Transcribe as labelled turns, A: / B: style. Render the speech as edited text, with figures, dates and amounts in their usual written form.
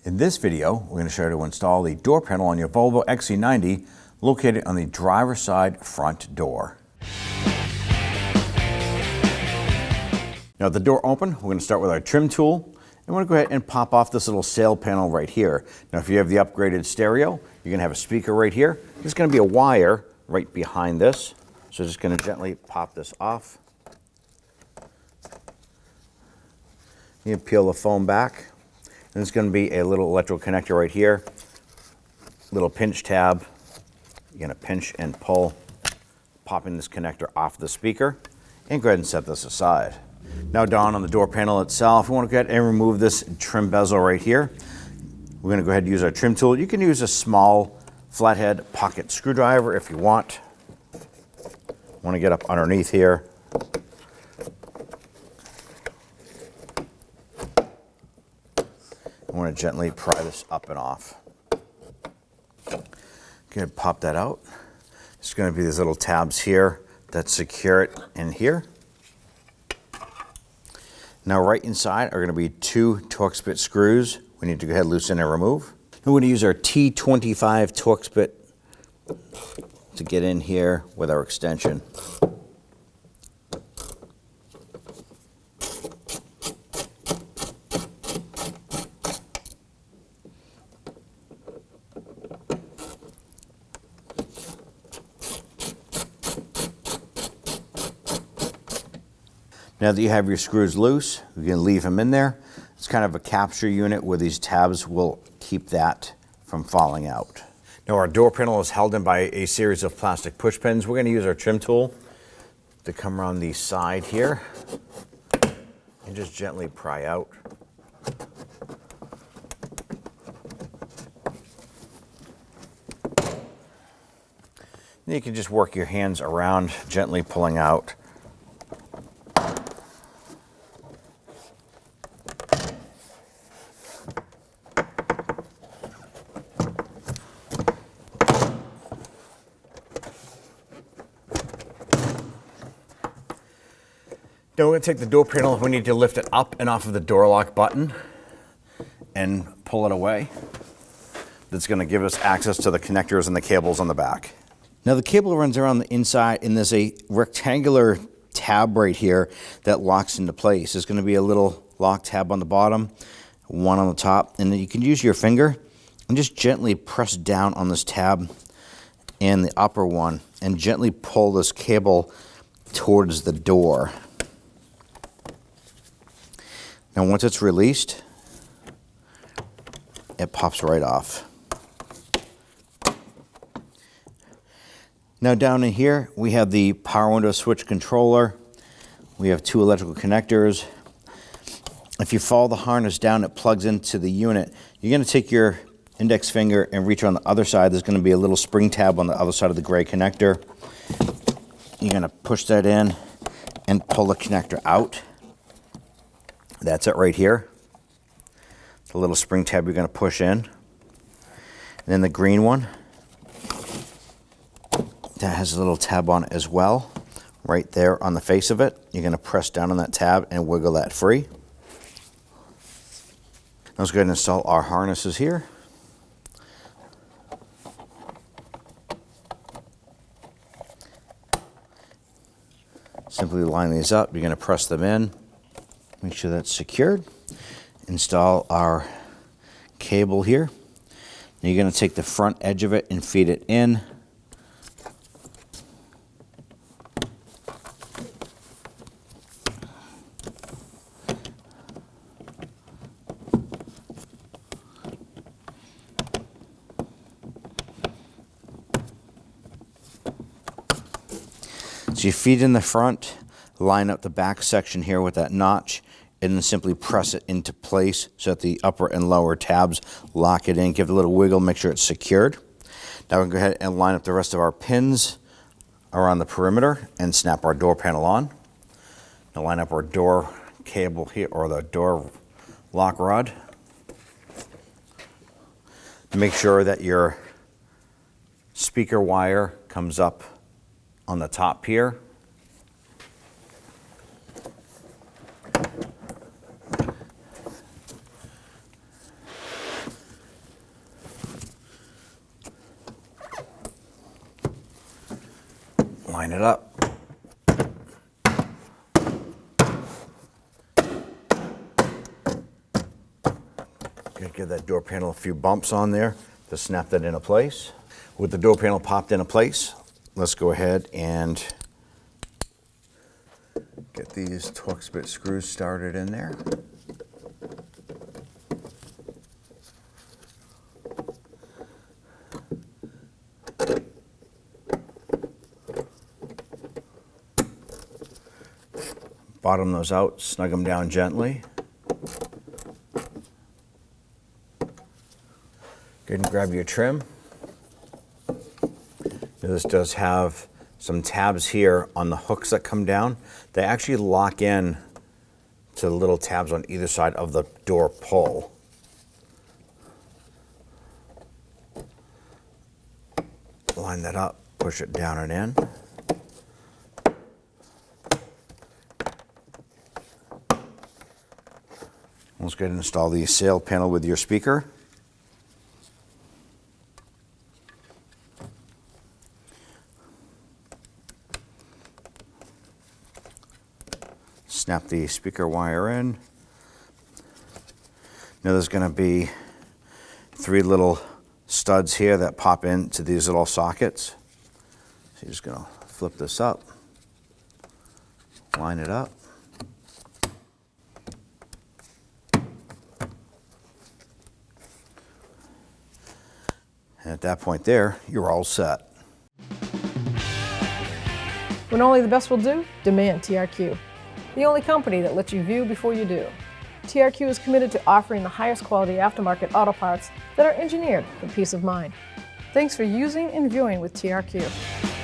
A: In this video, we're going to show you how to install the door panel on your Volvo XC90 located on the driver's side front door. Now with the door open, we're going to start with our trim tool, and we're going to go ahead and pop off this little sail panel right here. Now if you have the upgraded stereo, you're going to have a speaker right here. There's going to be a wire right behind this, so just going to gently pop this off. You can peel the foam back. And there's going to be a little electrical connector right here, little pinch tab. You're going to pinch and pull, popping this connector off the speaker, and go ahead and set this aside. Now down on the door panel itself, we want to go ahead and remove this trim bezel right here. We're going to go ahead and use our trim tool. You can use a small flathead pocket screwdriver if you want. Want to get up underneath here. I want to gently pry this up and off. Going to pop that out. There's going to be these little tabs here that secure it in here. Now right inside are going to be two Torx bit screws. We need to go ahead and loosen and remove. We're going to use our T25 Torx bit to get in here with our extension. Now that you have your screws loose, you can leave them in there. It's kind of a capture unit where these tabs will keep that from falling out. Now our door panel is held in by a series of plastic push pins. We're going to use our trim tool to come around the side here and just gently pry out. Then you can just work your hands around, gently pulling out. Now we're going to take the door panel, we need to lift it up and off of the door lock button and pull it away. That's going to give us access to the connectors and the cables on the back. Now the cable runs around the inside, and there's a rectangular tab right here that locks into place. There's going to be a little lock tab on the bottom, one on the top, and then you can use your finger and just gently press down on this tab and the upper one and gently pull this cable towards the door. Now once it's released, it pops right off. Now down in here, we have the power window switch controller. We have two electrical connectors. If you follow the harness down, it plugs into the unit. You're going to take your index finger and reach on the other side. There's going to be a little spring tab on the other side of the gray connector. You're going to push that in and pull the connector out. That's it right here. The little spring tab you're going to push in. And then the green one, that has a little tab on it as well. Right there on the face of it. You're going to press down on that tab and wiggle that free. Let's go ahead and install our harnesses here. Simply line these up. You're going to press them in. Make sure that's secured. Install our cable here. Now you're going to take the front edge of it and feed it in. So you feed in the front, line up the back section here with that notch, and then simply press it into place so that the upper and lower tabs lock it in. Give it a little wiggle, make sure it's secured. Now we can go ahead and line up the rest of our pins around the perimeter and snap our door panel on. Now line up our door cable here, or the door lock rod. Make sure that your speaker wire comes up on the top here. line it up. Gonna give that door panel a few bumps on there to snap that into place. With the door panel popped into place, let's go ahead and get these Torx bit screws started in there. Bottom those out, snug them down gently. Go ahead and grab your trim. Now this does have some tabs here on the hooks that come down. They actually lock in to the little tabs on either side of the door pull. Line that up, push it down and in. Let's go ahead and install the sail panel with your speaker. Snap the speaker wire in. Now there's going to be 3 little studs here that pop into these little sockets. So you're just going to flip this up, line it up. And at that point there, you're all set.
B: When only the best will do, demand TRQ. The only company that lets you view before you do. TRQ is committed to offering the highest quality aftermarket auto parts that are engineered for peace of mind. Thanks for using and viewing with TRQ.